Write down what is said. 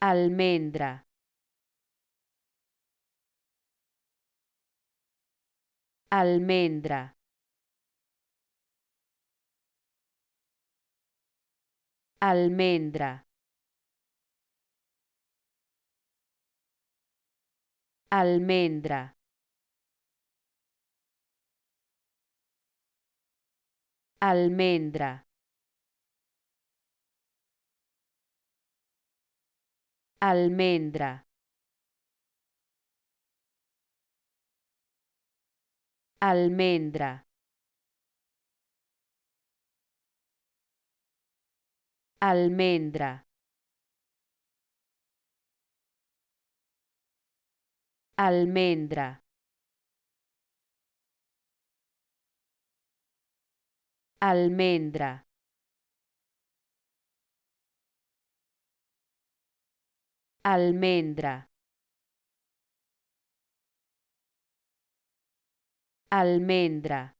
almendra, almendra, almendra, almendra, almendra, almendra, almendra, almendra, almendra, almendra, almendra, almendra,